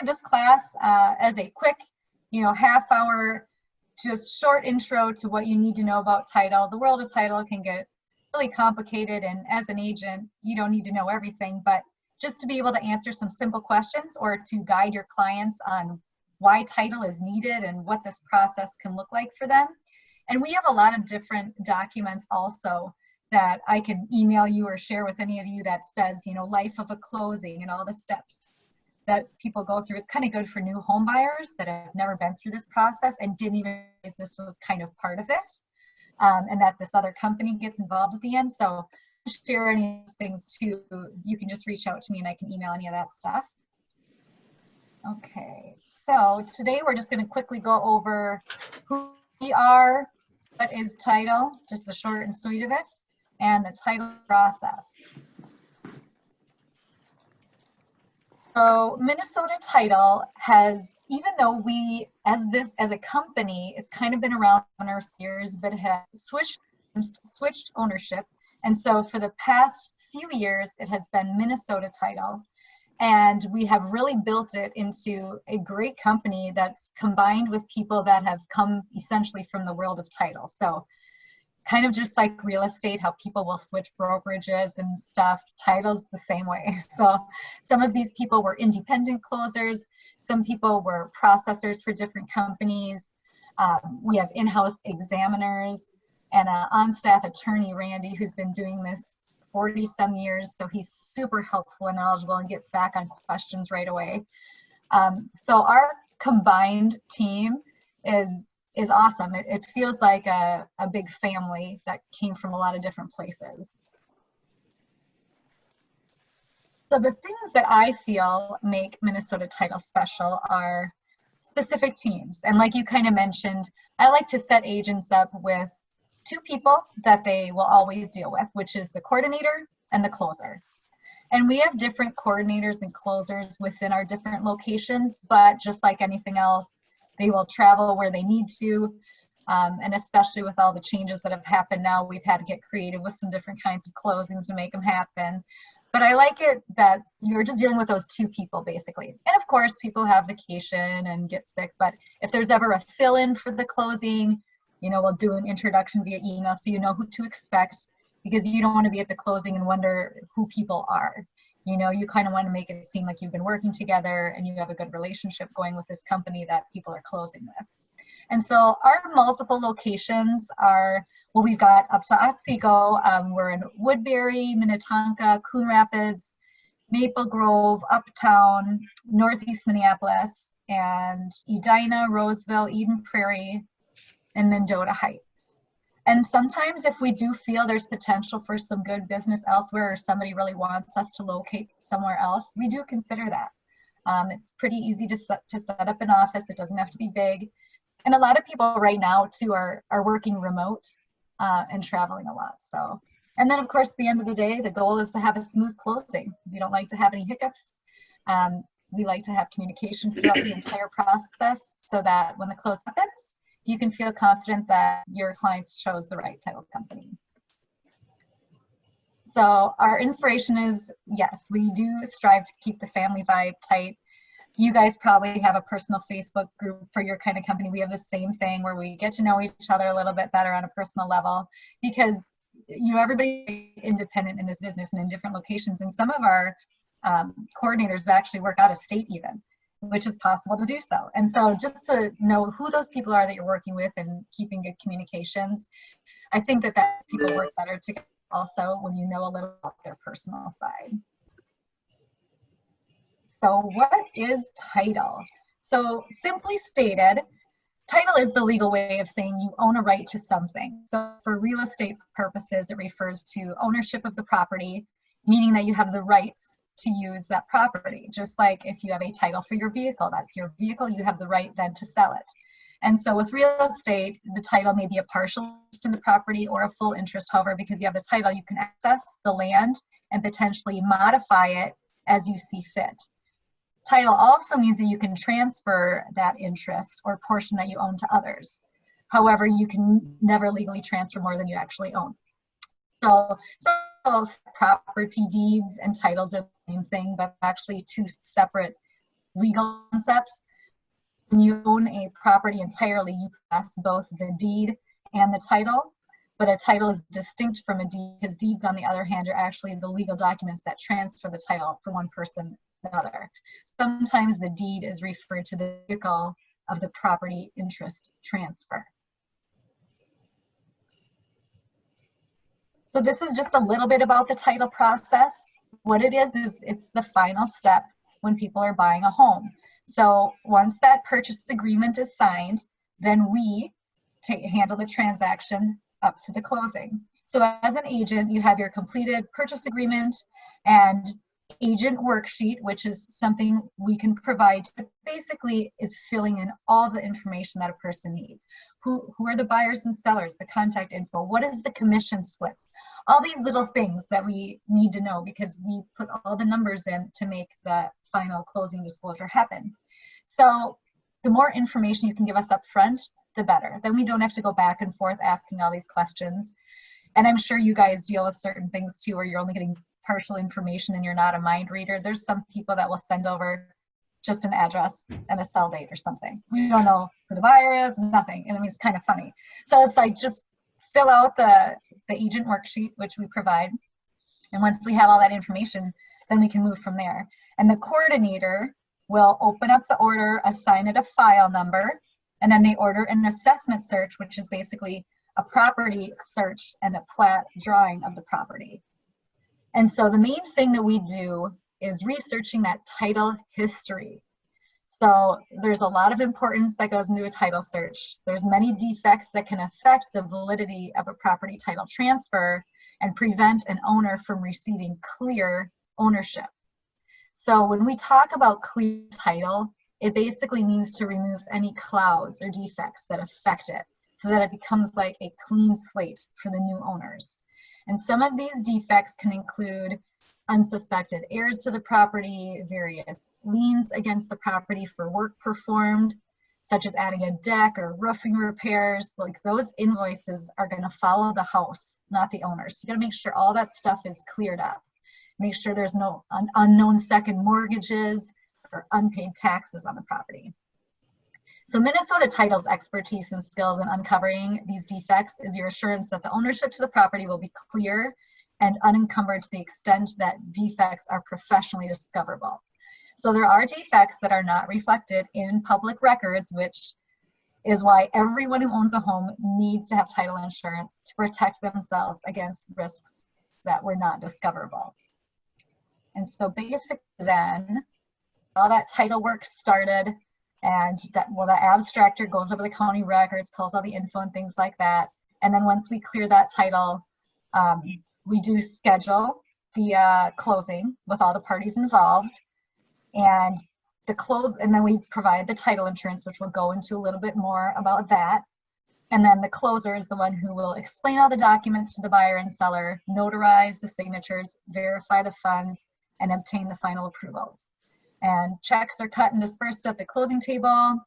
created this class as a quick, half-hour, just short intro to what you need to know about title. The world of title can get really complicated, and as an agent, you don't need to know everything, but just to be able to answer some simple questions or to guide your clients on why title is needed and what this process can look like for them. And we have a lot of different documents also that I can email you or share with any of you that says, life of a closing and all the steps that people go through. It's kind of good for new home buyers that have never been through this process and didn't even realize this was kind of part of it, and that this other company gets involved at the end. So share any of those things too. You can just reach out to me and I can email any of that stuff. Okay, so today we're just going to quickly go over who we are, what is title, just the short and sweet of it, and the title process. So Minnesota Title has, even though we, as a company, it's kind of been around for years, but it has switched ownership. And so for the past few years, it has been Minnesota Title. And we have really built it into a great company that's combined with people that have come essentially from the world of title. So kind of just like real estate, how people will switch brokerages and stuff, title's the same way. So some of these people were independent closers. Some people were processors for different companies. We have in-house examiners and an on-staff attorney, Randy, who's been doing this 40-some years, so he's super helpful and knowledgeable and gets back on questions right away. So our combined team is awesome. It feels like a big family that came from a lot of different places. So the things that I feel make Minnesota Title special are specific teams. And like you kind of mentioned, I like to set agents up with two people that they will always deal with, which is the coordinator and the closer. And we have different coordinators and closers within our different locations, but just like anything else, they will travel where they need to. And especially with all the changes that have happened now, we've had to get creative with some different kinds of closings to make them happen. But I like it that you're just dealing with those two people basically. And of course, people have vacation and get sick, but if there's ever a fill-in for the closing, we'll do an introduction via email so you know who to expect, because you don't want to be at the closing and wonder who people are. You kind of want to make it seem like you've been working together and you have a good relationship going with this company that people are closing with. And so our multiple locations are, well, we've got up to Otsego, we're in Woodbury, Minnetonka, Coon Rapids, Maple Grove, Uptown, Northeast Minneapolis, and Edina, Roseville, Eden Prairie, and Mendota Heights. And sometimes if we do feel there's potential for some good business elsewhere, or somebody really wants us to locate somewhere else, we do consider that. It's pretty easy to set up an office. It doesn't have to be big. And a lot of people right now too are working remote and traveling a lot. So, and then of course, at the end of the day, the goal is to have a smooth closing. We don't like to have any hiccups. We like to have communication throughout the entire process so that when the close happens, you can feel confident that your clients chose the right title company. So our inspiration is, yes, we do strive to keep the family vibe tight. You guys probably have a personal Facebook group for your kind of company. We have the same thing where we get to know each other a little bit better on a personal level, because everybody's independent in this business and in different locations. And some of our coordinators actually work out of state even, which is possible to do so. And so just to know who those people are that you're working with and keeping good communications, I think that people work better together also when you know a little about their personal side. So what is title? So simply stated, title is the legal way of saying you own a right to something. So for real estate purposes, it refers to ownership of the property, meaning that you have the rights to use that property. Just like if you have a title for your vehicle, that's your vehicle, you have the right then to sell it. And so with real estate, the title may be a partial interest in the property or a full interest. However, because you have the title, you can access the land and potentially modify it as you see fit. Title also means that you can transfer that interest or portion that you own to others. However, you can never legally transfer more than you actually own. So both property deeds and titles are the same thing, but actually two separate legal concepts. When you own a property entirely, you possess both the deed and the title, but a title is distinct from a deed, because deeds, on the other hand, are actually the legal documents that transfer the title from one person to another. Sometimes the deed is referred to the vehicle of the property interest transfer. So this is just a little bit about the title process. What it is it's the final step when people are buying a home. So once that purchase agreement is signed, then we handle the transaction up to the closing. So as an agent, you have your completed purchase agreement and agent worksheet, which is something we can provide. It basically is filling in all the information that a person needs. Who are the buyers and sellers, the contact info, what is the commission splits, all these little things that we need to know, because we put all the numbers in to make the final closing disclosure happen. So the more information you can give us up front, the better. Then we don't have to go back and forth asking all these questions. And I'm sure you guys deal with certain things too, where you're only getting partial information and you're not a mind reader. There's some people that will send over just an address and a sell date or something. We don't know who the buyer is, nothing. And I mean, it's kind of funny. So it's like, just fill out the agent worksheet, which we provide. And once we have all that information, then we can move from there. And the coordinator will open up the order, assign it a file number, and then they order an assessment search, which is basically a property search and a plat drawing of the property. And so the main thing that we do is researching that title history. So there's a lot of importance that goes into a title search. There's many defects that can affect the validity of a property title transfer and prevent an owner from receiving clear ownership. So when we talk about clear title, it basically means to remove any clouds or defects that affect it, so that it becomes like a clean slate for the new owners. And some of these defects can include unsuspected heirs to the property, various liens against the property for work performed, such as adding a deck or roofing repairs. Like, those invoices are going to follow the house, not the owners. So you got to make sure all that stuff is cleared up. Make sure there's no unknown second mortgages or unpaid taxes on the property. So Minnesota Title's expertise and skills in uncovering these defects is your assurance that the ownership to the property will be clear and unencumbered to the extent that defects are professionally discoverable. So there are defects that are not reflected in public records, which is why everyone who owns a home needs to have title insurance to protect themselves against risks that were not discoverable. And so basically then, all that title work started, and that, well, the abstractor goes over the county records, pulls all the info and things like that. And then once we clear that title, we do schedule the closing with all the parties involved, and then we provide the title insurance, which we'll go into a little bit more about that. And then the closer is the one who will explain all the documents to the buyer and seller, notarize the signatures, verify the funds, and obtain the final approvals. And checks are cut and dispersed at the closing table,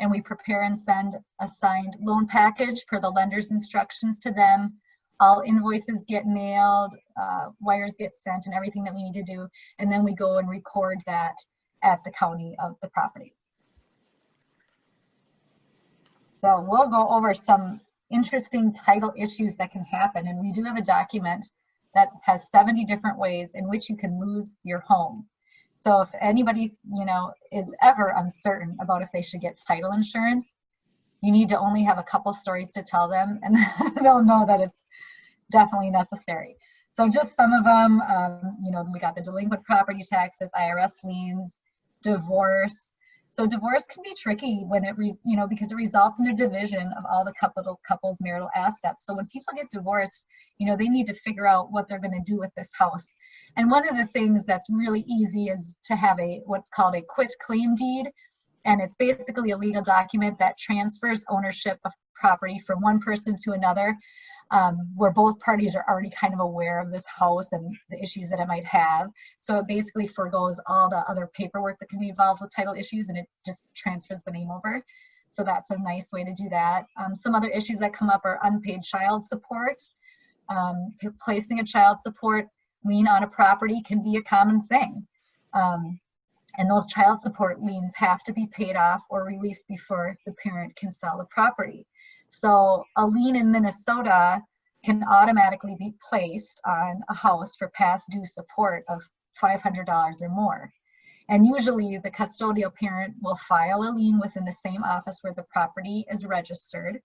and we prepare and send a signed loan package per the lender's instructions to them. All invoices get mailed, wires get sent, and everything that we need to do. And then we go and record that at the county of the property. So we'll go over some interesting title issues that can happen. And we do have a document that has 70 different ways in which you can lose your home. So if anybody, is ever uncertain about if they should get title insurance, you need to only have a couple stories to tell them, and they'll know that it's definitely necessary. So just some of them, we got the delinquent property taxes, IRS liens, divorce. So divorce can be tricky when because it results in a division of all the couple's marital assets. So when people get divorced, they need to figure out what they're going to do with this house. And one of the things that's really easy is to have what's called a quitclaim deed. And it's basically a legal document that transfers ownership of property from one person to another, where both parties are already kind of aware of this house and the issues that it might have. So it basically forgoes all the other paperwork that can be involved with title issues, and it just transfers the name over. So that's a nice way to do that. Some other issues that come up are unpaid child support. Placing a child support lien on a property can be a common thing. And those child support liens have to be paid off or released before the parent can sell the property. So a lien in Minnesota can automatically be placed on a house for past due support of $500 or more. And usually the custodial parent will file a lien within the same office where the property is registered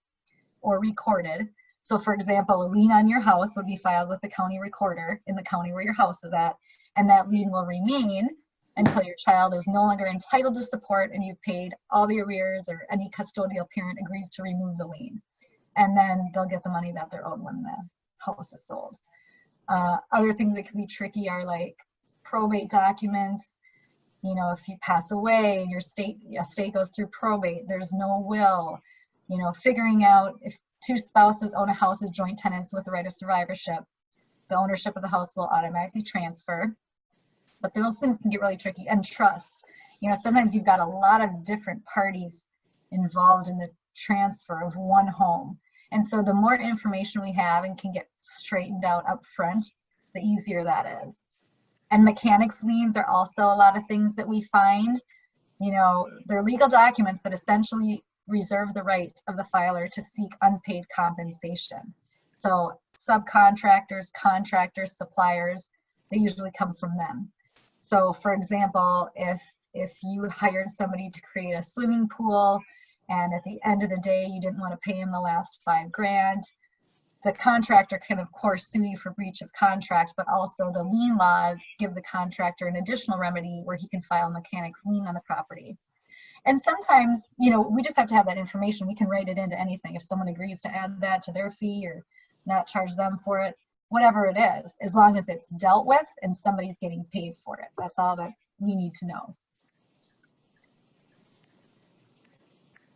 or recorded. So for example, a lien on your house would be filed with the county recorder in the county where your house is at, and that lien will remain until your child is no longer entitled to support and you've paid all the arrears or any custodial parent agrees to remove the lien. And then they'll get the money that they're owed when the house is sold. Other things that can be tricky are like probate documents. You know, if you pass away, your estate goes through probate, there's no will, you know, figuring out if two spouses own a house as joint tenants with the right of survivorship, the ownership of the house will automatically transfer. But those things can get really tricky. And trust, you know, sometimes you've got a lot of different parties involved in the transfer of one home. And so the more information we have and can get straightened out up front, the easier that is. And mechanics liens are also a lot of things that we find. You know, they're legal documents that essentially reserve the right of the filer to seek unpaid compensation. So subcontractors, contractors, suppliers, they usually come from them. So for example, if you hired somebody to create a swimming pool and at the end of the day you didn't want to pay him the last $5,000, the contractor can of course sue you for breach of contract, but also the lien laws give the contractor an additional remedy where he can file a mechanics lien on the property. And sometimes, you know, we just have to have that information. We can write it into anything. If someone agrees to add that to their fee or not charge them for it, whatever it is, as long as it's dealt with and somebody's getting paid for it. That's all that we need to know.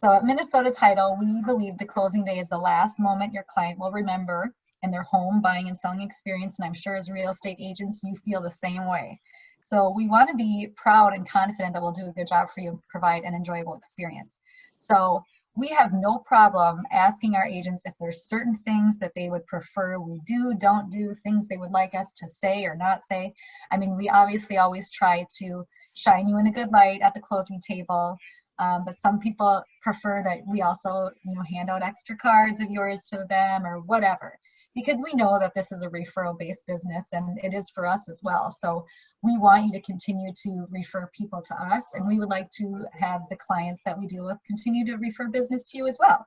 So at Minnesota Title, we believe the closing day is the last moment your client will remember in their home buying and selling experience. And I'm sure as real estate agents, you feel the same way. So we want to be proud and confident that we'll do a good job for you and provide an enjoyable experience. So we have no problem asking our agents if there's certain things that they would prefer we do, don't do, things they would like us to say or not say. I mean, we obviously always try to shine you in a good light at the closing table. But some people prefer that we also, you know, hand out extra cards of yours to them or whatever, because we know that this is a referral-based business and it is for us as well. So we want you to continue to refer people to us, and we would like to have the clients that we deal with continue to refer business to you as well.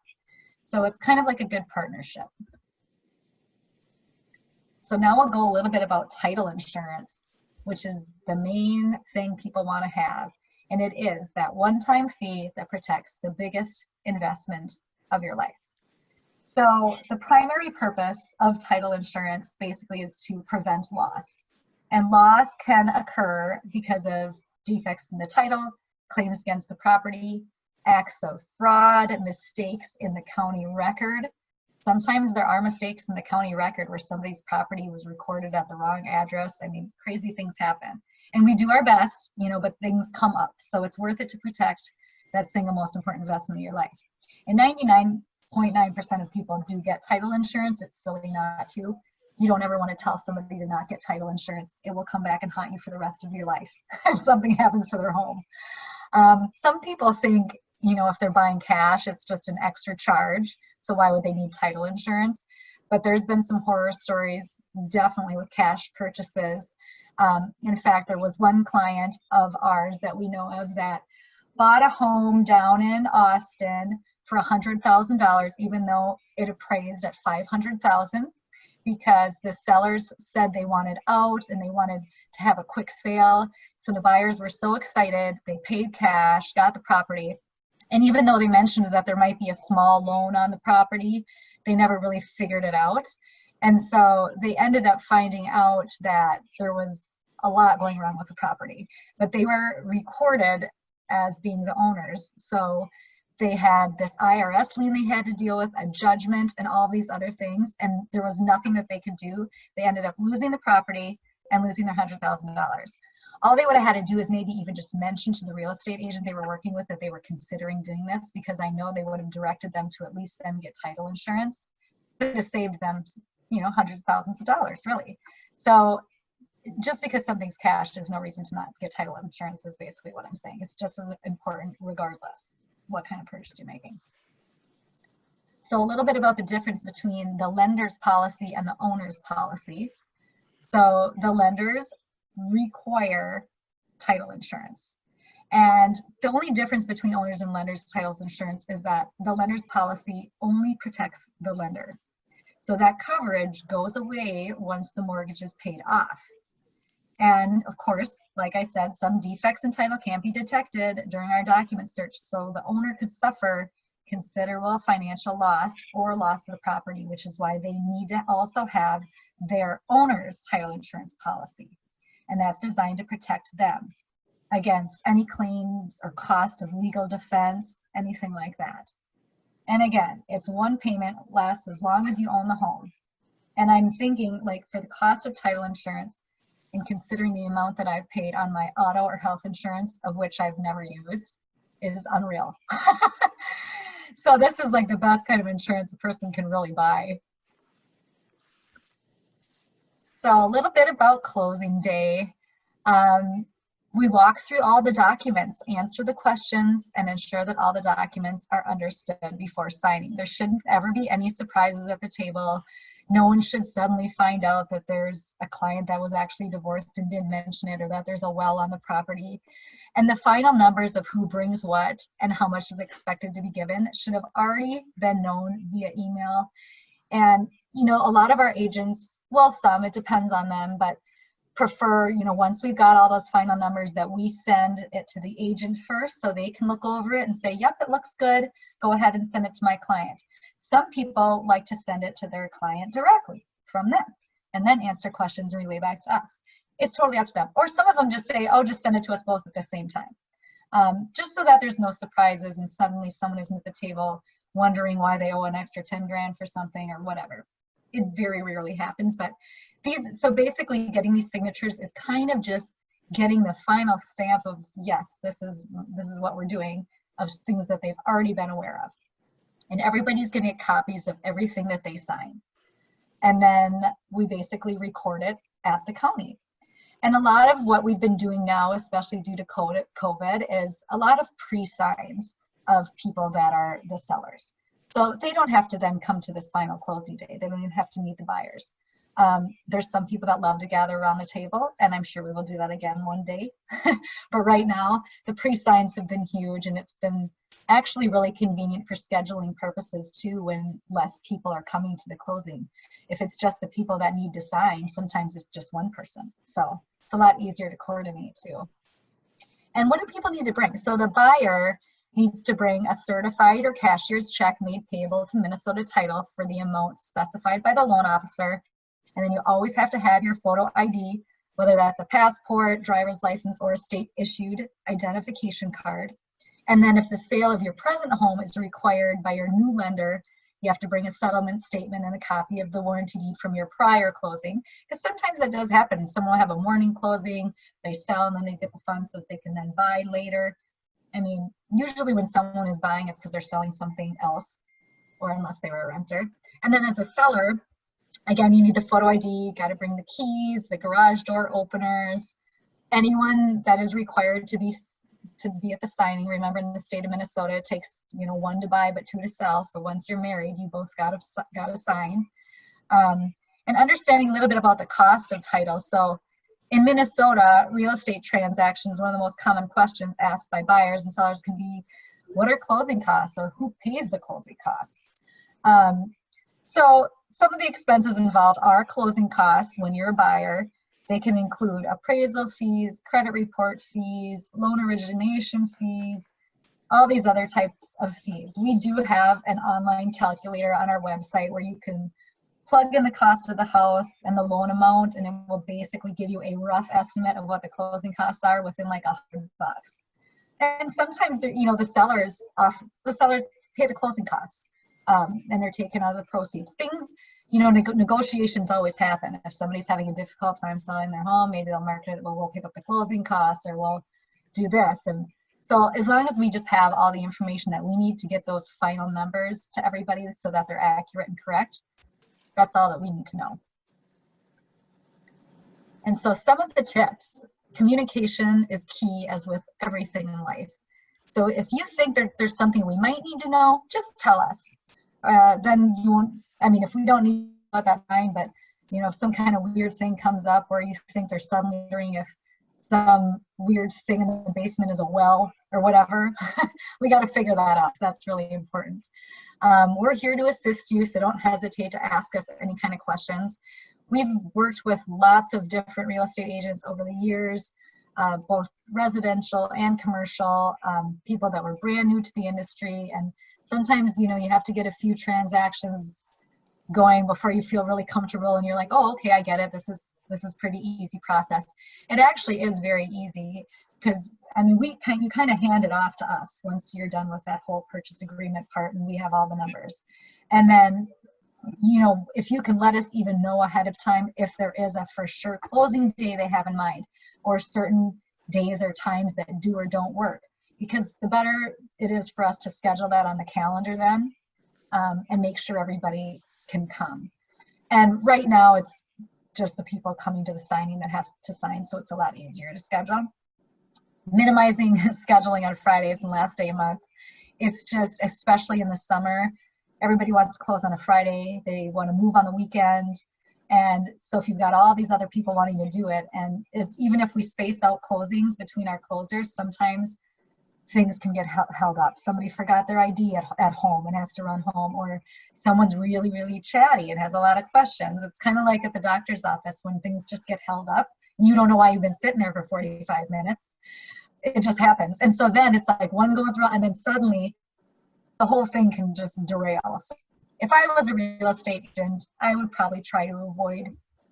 So it's kind of like a good partnership. So now we'll go a little bit about title insurance, which is the main thing people want to have. And it is that one-time fee that protects the biggest investment of your life. So the primary purpose of title insurance basically is to prevent loss. And loss can occur because of defects in the title, claims against the property, acts of fraud, mistakes in the county record. Sometimes there are mistakes in the county record where somebody's property was recorded at the wrong address. I mean, crazy things happen. And we do our best, you know, but things come up. So it's worth it to protect that single most important investment of your life. And 99.9% of people do get title insurance. It's silly not to. You don't ever want to tell somebody to not get title insurance. It will come back and haunt you for the rest of your life if something happens to their home. Some people think, you know, if they're buying cash, it's just an extra charge. So why would they need title insurance? But there's been some horror stories, definitely with cash purchases. In fact, there was one client of ours that we know of that bought a home down in Austin for $100,000, even though it appraised at $500,000, because the sellers said they wanted out and they wanted to have a quick sale. So the buyers were so excited, they paid cash, got the property. And even though they mentioned that there might be a small loan on the property, they never really figured it out. And so they ended up finding out that there was a lot going wrong with the property, but they were recorded as being the owners. So they had this IRS lien they had to deal with, a judgment, and all these other things, and there was nothing that they could do. They ended up losing the property and losing their $100,000. All they would have had to do is maybe even just mention to the real estate agent they were working with that they were considering doing this, because I know they would have directed them to at least then get title insurance. It would have saved them, you know, hundreds of thousands of dollars, really. So just because something's cash is no reason to not get title insurance is basically what I'm saying. It's just as important regardless what kind of purchase you're making. So a little bit about the difference between the lender's policy and the owner's policy. So the lenders require title insurance. And the only difference between owners and lenders' title insurance is that the lender's policy only protects the lender. So that coverage goes away once the mortgage is paid off. And of course, like I said, some defects in title can't be detected during our document search. So the owner could suffer considerable financial loss or loss of the property, which is why they need to also have their owner's title insurance policy. And that's designed to protect them against any claims or cost of legal defense, anything like that. And again, it's one payment, lasts as long as you own the home. And I'm thinking, like, for the cost of title insurance, and considering the amount that I've paid on my auto or health insurance, of which I've never used, is unreal. So this is like the best kind of insurance a person can really buy. So a little bit about closing day. We walk through all the documents, answer the questions, and ensure that all the documents are understood before signing. There shouldn't ever be any surprises at the table. No one should suddenly find out that there's a client that was actually divorced and didn't mention it, or that there's a well on the property. And the final numbers of who brings what and how much is expected to be given should have already been known via email. And, you know, a lot of our agents, well, some, it depends on them, but prefer, you know, once we've got all those final numbers, that we send it to the agent first so they can look over it and say, yep, it looks good, go ahead and send it to my client. Some people like to send it to their client directly from them and then answer questions and relay back to us. It's totally up to them. Or some of them just say, oh, just send it to us both at the same time. Just so that there's no surprises and suddenly someone isn't at the table wondering why they owe an extra 10 grand for something or whatever. It very rarely happens, but so basically getting these signatures is kind of just getting the final stamp of, yes, this is what we're doing, of things that they've already been aware of. And everybody's going to get copies of everything that they sign. And then we basically record it at the county. And a lot of what we've been doing now, especially due to COVID, is a lot of pre-signs of people that are the sellers. So they don't have to then come to this final closing day. They don't even have to meet the buyers. There's some people that love to gather around the table, and I'm sure we will do that again one day. But right now, the pre-signs have been huge, and it's been actually really convenient for scheduling purposes too, when less people are coming to the closing. If it's just the people that need to sign, sometimes it's just one person. So it's a lot easier to coordinate too. And what do people need to bring? So the buyer needs to bring a certified or cashier's check made payable to Minnesota Title for the amount specified by the loan officer. And then you always have to have your photo ID, whether that's a passport, driver's license, or a state-issued identification card. And then if the sale of your present home is required by your new lender, you have to bring a settlement statement and a copy of the warranty deed from your prior closing. Because sometimes that does happen. Someone will have a morning closing, they sell, and then they get the funds that they can then buy later. I mean, usually when someone is buying, it's because they're selling something else, or unless they were a renter. And then as a seller, again, you need the photo ID, got to bring the keys, the garage door openers, anyone that is required to be at the signing. Remember, in the state of Minnesota, it takes, you know, 1 to buy but 2 to sell. So once you're married, you both got to sign. And understanding a little bit about the cost of title. So in Minnesota, real estate transactions, one of the most common questions asked by buyers and sellers can be, what are closing costs, or who pays the closing costs? So some of the expenses involved are closing costs when you're a buyer. They can include appraisal fees, credit report fees, loan origination fees, all these other types of fees. We do have an online calculator on our website where you can plug in the cost of the house and the loan amount, and it will basically give you a rough estimate of what the closing costs are within like $100. And sometimes, you know, the sellers pay the closing costs, and they're taken out of the proceeds. Things, you know, negotiations always happen. If somebody's having a difficult time selling their home, maybe they'll market it, well, we'll pick up the closing costs, or we'll do this. And so as long as we just have all the information that we need to get those final numbers to everybody so that they're accurate and correct, that's all that we need to know. And so some of the tips, communication is key as with everything in life. So if you think there's something we might need to know, just tell us. Then you won't, I mean, if we don't need at that time, but you know, if some kind of weird thing comes up where you think they're suddenly wondering if some weird thing in the basement is a well or whatever, we got to figure that out. That's really important. We're here to assist you, so don't hesitate to ask us any kind of questions. We've worked with lots of different real estate agents over the years, both residential and commercial, people that were brand new to the industry. And sometimes, you know, you have to get a few transactions going before you feel really comfortable and you're like, oh, okay, I get it. This is pretty easy process. It actually is very easy because, I mean, you kind of hand it off to us once you're done with that whole purchase agreement part and we have all the numbers. And then, you know, if you can let us even know ahead of time if there is a for sure closing day they have in mind or certain days or times that do or don't work, because the better it is for us to schedule that on the calendar then and make sure everybody can come. And right now it's just the people coming to the signing that have to sign, so it's a lot easier to schedule. Minimizing scheduling on Fridays and last day of month. It's just, especially in the summer, everybody wants to close on a Friday. They want to move on the weekend. And so if you've got all these other people wanting to do it, and even if we space out closings between our closers, sometimes things can get held up. Somebody forgot their ID at home and has to run home, or someone's really, really chatty and has a lot of questions. It's kind of like at the doctor's office when things just get held up and you don't know why you've been sitting there for 45 minutes. It just happens. And so then it's like one goes wrong and then suddenly the whole thing can just derail. So if I was a real estate agent, I would probably try to avoid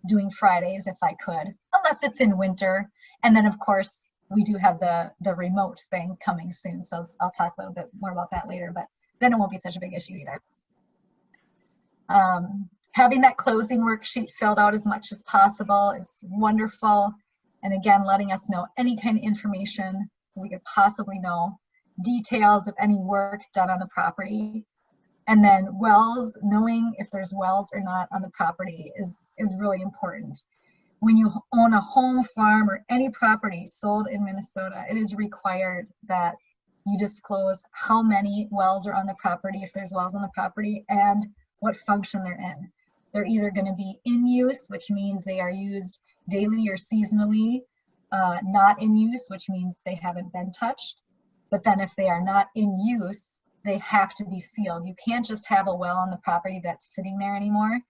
doing Fridays if I could, unless it's in winter. And then of course, we do have the remote thing coming soon. So I'll talk a little bit more about that later, but then it won't be such a big issue either. Having that closing worksheet filled out as much as possible is wonderful. And again, letting us know any kind of information we could possibly know, details of any work done on the property. And then wells, knowing if there's wells or not on the property is really important. When you own a home, farm, or any property sold in Minnesota, it is required that you disclose how many wells are on the property, if there's wells on the property, and what function they're in. They're either going to be in use, which means they are used daily or seasonally, not in use, which means they haven't been touched. But then if they are not in use, they have to be sealed. You can't just have a well on the property that's sitting there anymore.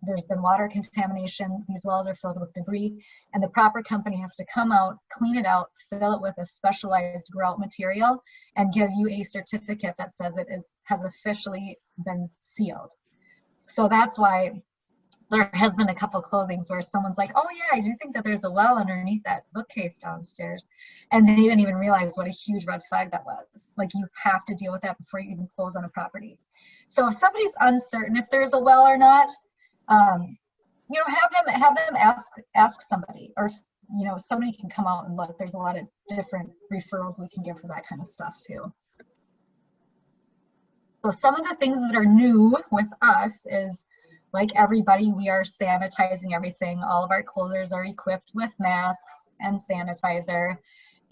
There's been water contamination, these wells are filled with debris, and the proper company has to come out, clean it out, fill it with a specialized grout material, and give you a certificate that says it has officially been sealed. So that's why there has been a couple closings where someone's like, oh yeah, I do think that there's a well underneath that bookcase downstairs. And they didn't even realize what a huge red flag that was. Like, you have to deal with that before you even close on a property. So if somebody's uncertain if there's a well or not, you know, have them ask somebody, or you know, somebody can come out and look. There's a lot of different referrals we can give for that kind of stuff too. So some of the things that are new with us is, like everybody, we are sanitizing everything. All of our closers are equipped with masks and sanitizer.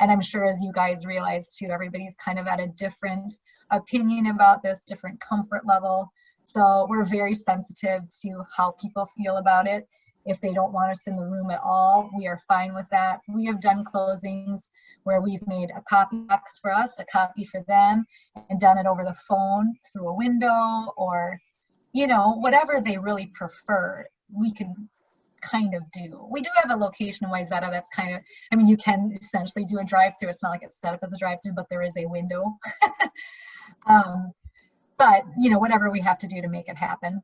And I'm sure, as you guys realize too, everybody's kind of at a different opinion about this, different comfort level. So we're very sensitive to how people feel about it. If they don't want us in the room at all, we are fine with that. We have done closings where we've made a copy box for us, a copy for them, and done it over the phone through a window, or, you know, whatever they really prefer, we can kind of do. We do have a location in Wayzata that's kind of, I mean, you can essentially do a drive-through. It's not like it's set up as a drive-through, but there is a window. But, you know, whatever we have to do to make it happen.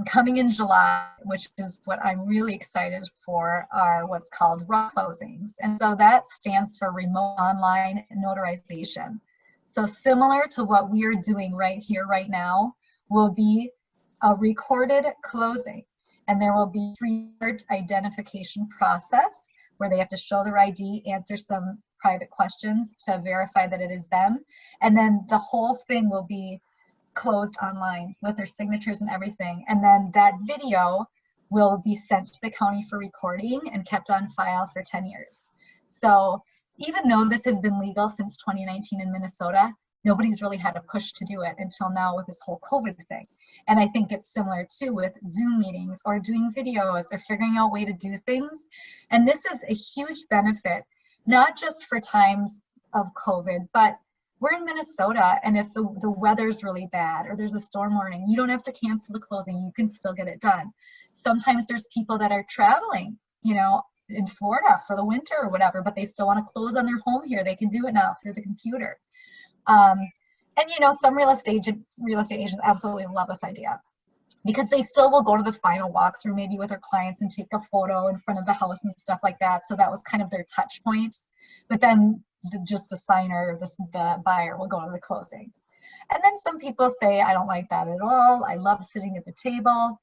Coming in July, which is what I'm really excited for, are what's called RAW closings. And so that stands for Remote Online Notarization. So similar to what we are doing right here, right now, will be a recorded closing. And there will be a three-part identification process where they have to show their ID, answer some private questions to verify that it is them. And then the whole thing will be closed online with their signatures and everything. And then that video will be sent to the county for recording and kept on file for 10 years. So even though this has been legal since 2019 in Minnesota, nobody's really had a push to do it until now with this whole COVID thing. And I think it's similar too with Zoom meetings or doing videos or figuring out a way to do things. And this is a huge benefit, not just for times of COVID, but we're in Minnesota, and if the weather's really bad or there's a storm warning, you don't have to cancel the closing. You can still get it done. Sometimes there's people that are traveling, you know, in Florida for the winter or whatever, but they still want to close on their home here. They can do it now through the computer. And you know, some real estate agents absolutely love this idea because they still will go to the final walkthrough maybe with their clients and take a photo in front of the house and stuff like that. So that was kind of their touch point. But then just the signer, the buyer will go to the closing. And then some people say, I don't like that at all. I love sitting at the table.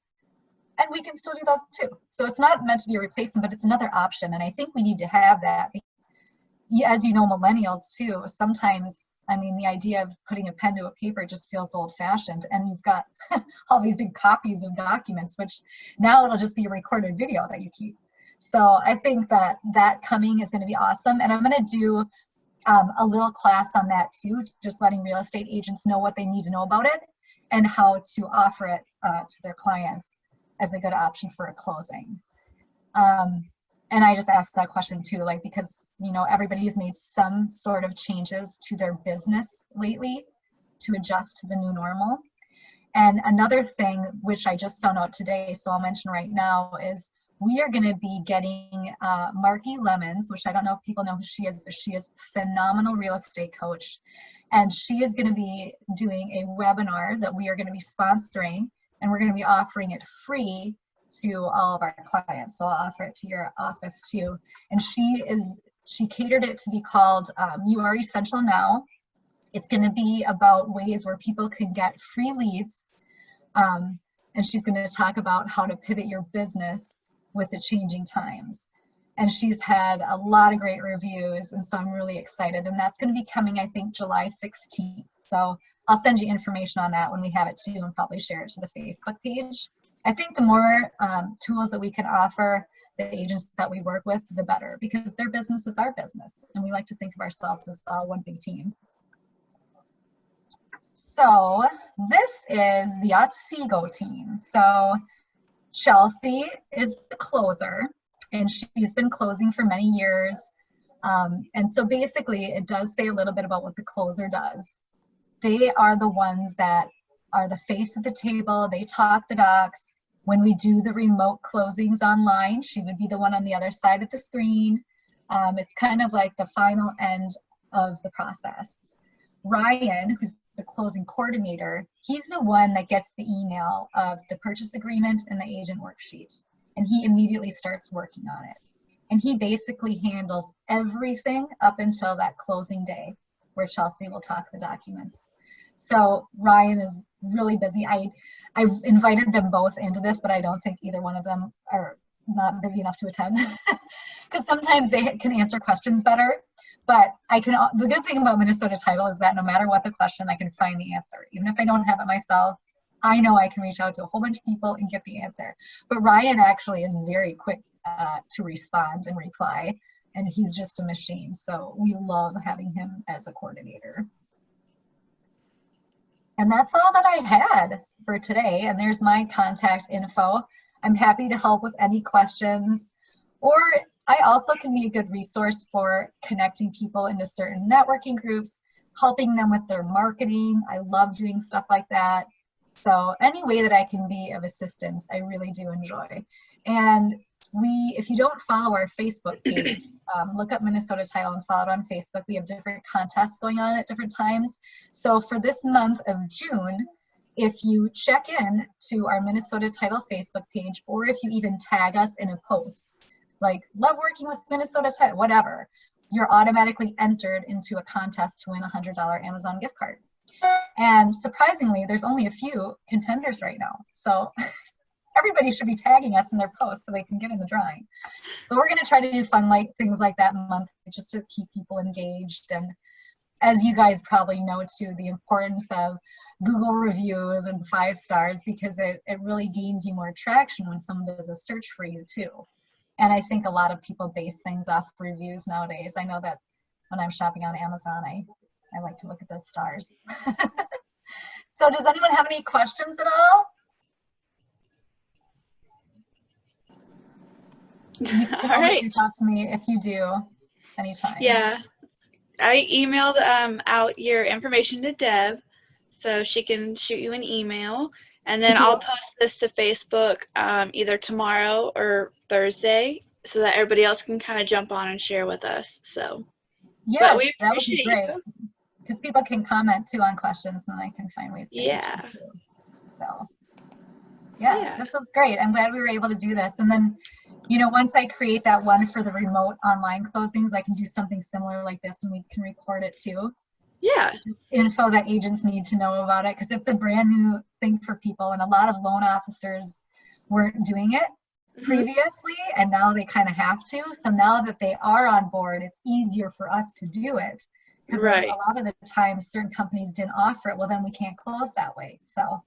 And we can still do those too. So it's not meant to be a replacement, but it's another option. And I think we need to have that. As you know, millennials too, sometimes, I mean, the idea of putting a pen to a paper just feels old fashioned. And you've got all these big copies of documents, which now it'll just be a recorded video that you keep. So I think that coming is going to be awesome. And I'm going to do a little class on that too, just letting real estate agents know what they need to know about it and how to offer it to their clients as a good option for a closing. And I just asked that question too, like, because, you know, everybody's made some sort of changes to their business lately to adjust to the new normal. And another thing, which I just found out today, so I'll mention right now, is we are going to be getting Marky Lemons, which I don't know if people know who she is, but she is a phenomenal real estate coach. And she is going to be doing a webinar that we are going to be sponsoring, and we're going to be offering it free to all of our clients. So I'll offer it to your office too. And she catered it to be called You Are Essential Now. It's going to be about ways where people can get free leads. And she's going to talk about how to pivot your business with the changing times. And she's had a lot of great reviews, and so I'm really excited. And that's going to be coming, I think, July 16th. So I'll send you information on that when we have it too, and probably share it to the Facebook page. I think the more tools that we can offer the agents that we work with, the better, because their business is our business, and we like to think of ourselves as all one big team. So this is the Otsego team. So Chelsea is the closer, and she's been closing for many years. And so basically it does say a little bit about what the closer does. They are the ones that are the face of the table. They talk the docs. When we do the remote closings online, she would be the one on the other side of the screen. It's kind of like the final end of the process. Ryan, who's the closing coordinator, he's the one that gets the email of the purchase agreement and the agent worksheet, and he immediately starts working on it. And he basically handles everything up until that closing day where Chelsea will talk the documents. So Ryan is really busy. I've invited them both into this, but I don't think either one of them are not busy enough to attend because sometimes they can answer questions better. But the good thing about Minnesota Title is that no matter what the question, I can find the answer. Even if I don't have it myself, I know I can reach out to a whole bunch of people and get the answer. But Ryan actually is very quick to respond and reply, and he's just a machine. So we love having him as a coordinator. And that's all that I had for today. And there's my contact info. I'm happy to help with any questions, or I also can be a good resource for connecting people into certain networking groups, helping them with their marketing. I love doing stuff like that. So any way that I can be of assistance, I really do enjoy. And if you don't follow our Facebook page, look up Minnesota Title and follow it on Facebook. We have different contests going on at different times. So for this month of June, if you check in to our Minnesota Title Facebook page, or if you even tag us in a post, like love working with Minnesota Title, whatever, you're automatically entered into a contest to win a $100 Amazon gift card. And surprisingly, there's only a few contenders right now. So everybody should be tagging us in their posts so they can get in the drawing. But we're going to try to do fun things like that month just to keep people engaged. And as you guys probably know too, the importance of Google reviews and 5 stars, because it really gains you more traction when someone does a search for you too. And I think a lot of people base things off reviews nowadays. I know that when I'm shopping on Amazon, I like to look at the stars. So does anyone have any questions at all? You can always reach out to me if you do, anytime. Yeah, I emailed out your information to Deb, so she can shoot you an email, and then I'll post this to Facebook either tomorrow or Thursday, so that everybody else can kind of jump on and share with us. So, yeah, but we that would be appreciate great, because people can comment too on questions, and then I can find ways to answer too. So yeah, this was great. I'm glad we were able to do this. And then, you know, once I create that one for the remote online closings, I can do something similar like this, and we can record it too. Yeah. Just info that agents need to know about it, because it's a brand new thing for people, and a lot of loan officers weren't doing it previously, and now they kind of have to. So now that they are on board, it's easier for us to do it, because a lot of the time certain companies didn't offer it. Well, then we can't close that way. So